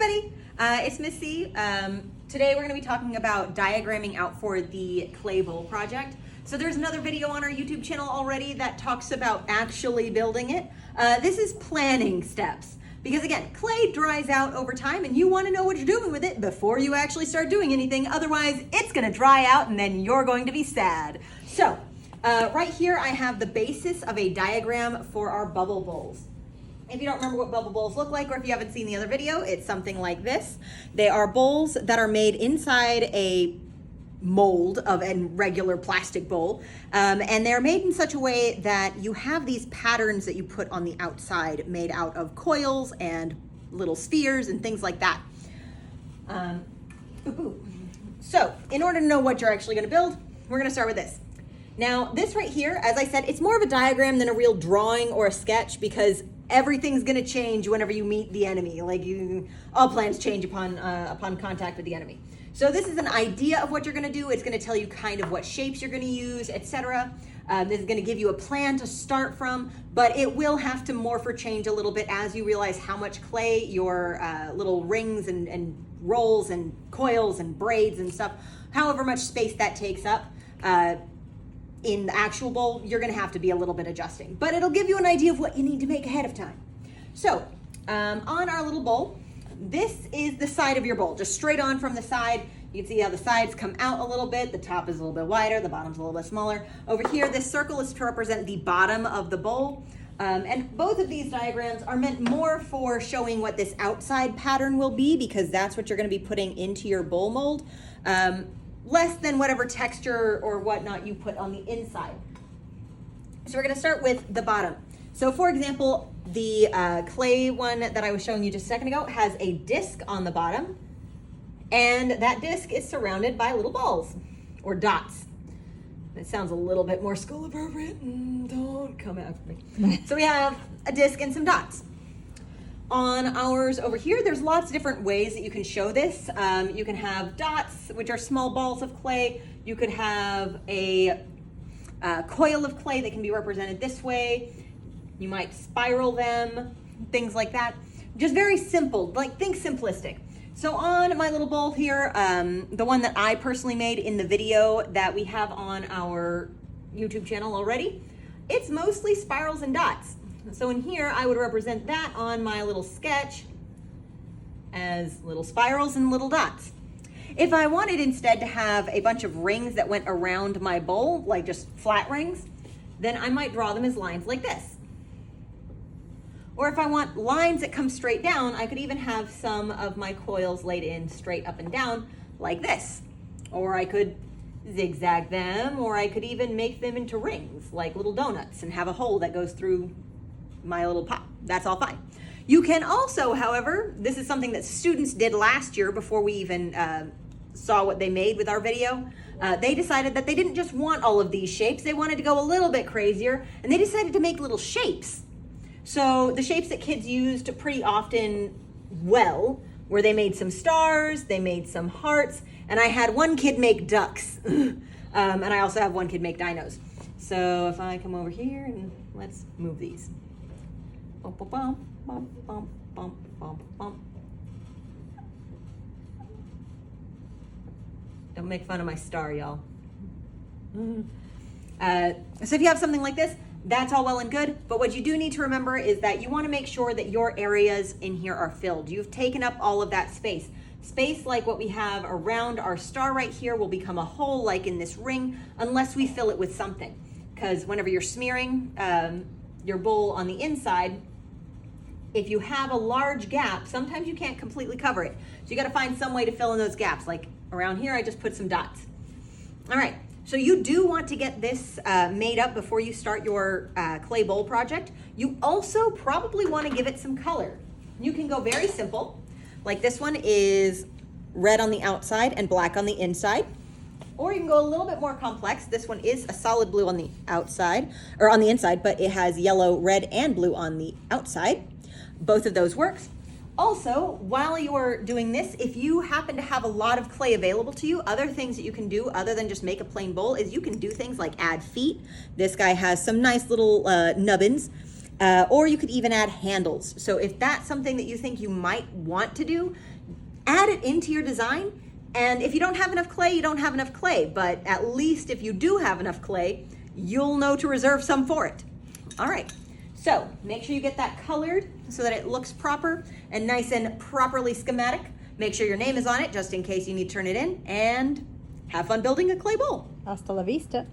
everybody, it's Miss C. Today we're going to be talking about diagramming out for the clay bowl project. So there's another video on our YouTube channel already that talks about actually building it. This is planning steps. Because again, clay dries out over time and you want to know what you're doing with it before you actually start doing anything. Otherwise, it's going to dry out and then you're going to be sad. So right here I have the basis of a diagram for our bubble bowls. If you don't remember what bubble bowls look like, or if you haven't seen the other video, it's something like this. They are bowls that are made inside a mold of a regular plastic bowl, and they're made in such a way that you have these patterns that you put on the outside made out of coils and little spheres and things like that. So in order to know what you're actually going to build, we're going to start with this. Now this right here, as I said, it's more of a diagram than a real drawing or a sketch because everything's going to change whenever you meet the enemy. All plans change upon contact with the enemy. So this is an idea of what you're going to do. It's going to tell you kind of what shapes you're going to use, etc. This is going to give you a plan to start from, but it will have to morph or change a little bit as you realize how much clay your little rings and rolls and coils and braids and stuff, however much space that takes up. In the actual bowl, you're going to have to be a little bit adjusting, but it'll give you an idea of what you need to make ahead of time. So on our little bowl, this is the side of your bowl, just straight on from the side. You can see how the sides come out a little bit. The top is a little bit wider, the bottom's a little bit smaller. Over here, this circle is to represent the bottom of the bowl. And both of these diagrams are meant more for showing what this outside pattern will be, because that's what you're going to be putting into your bowl mold. Less than whatever texture or whatnot you put on the inside. So we're going to start with the bottom. So for example, the clay one that I was showing you just a second ago has a disc on the bottom, and that disc is surrounded by little balls or dots. It sounds a little bit more school appropriate. Don't come after me. So we have a disc and some dots. On ours over here, there's lots of different ways that you can show this. You can have dots, which are small balls of clay. You could have a coil of clay that can be represented this way. You might spiral them, things like that. Just very simple, think simplistic. So on my little bowl here, the one that I personally made in the video that we have on our YouTube channel already, it's mostly spirals and dots. So in here, I would represent that on my little sketch as little spirals and little dots. If I wanted instead to have a bunch of rings that went around my bowl, like just flat rings, then I might draw them as lines like this. Or if I want lines that come straight down, I could even have some of my coils laid in straight up and down like this. Or I could zigzag them, or I could even make them into rings, like little donuts, and have a hole that goes through my little pot. That's all fine. You can also, however, this is something that students did last year before we even saw what they made with our video. They decided that they didn't just want all of these shapes, they wanted to go a little bit crazier, and they decided to make little shapes. So the shapes that kids used pretty often where they made some stars, they made some hearts, and I had one kid make ducks. And I also have one kid make dinos. So if I come over here and let's move these. Bum, bum, bum, bum, bum, bum, bum, bum. Don't make fun of my star, y'all. So if you have something like this, that's all well and good, but what you do need to remember is that you want to make sure that your areas in here are filled. You've taken up all of that space. Space like what we have around our star right here will become a hole like in this ring unless we fill it with something. Because whenever you're smearing your bowl on the inside, if you have a large gap, sometimes you can't completely cover it. So you got to find some way to fill in those gaps. Like around here, I just put some dots. All right, so you do want to get this made up before you start your clay bowl project. You also probably want to give it some color. You can go very simple. Like this one is red on the outside and black on the inside. Or you can go a little bit more complex. This one is a solid blue on the outside, or on the inside, but it has yellow, red, and blue on the outside. Both of those works. Also, while you're doing this, if you happen to have a lot of clay available to you, other things that you can do other than just make a plain bowl is you can do things like add feet. This guy has some nice little nubbins. Or you could even add handles. So if that's something that you think you might want to do, add it into your design. And if you don't have enough clay, you don't have enough clay. But at least if you do have enough clay, you'll know to reserve some for it. All right, so make sure you get that colored so that it looks proper and nice and properly schematic. Make sure your name is on it just in case you need to turn it in, and have fun building a clay bowl. Hasta la vista.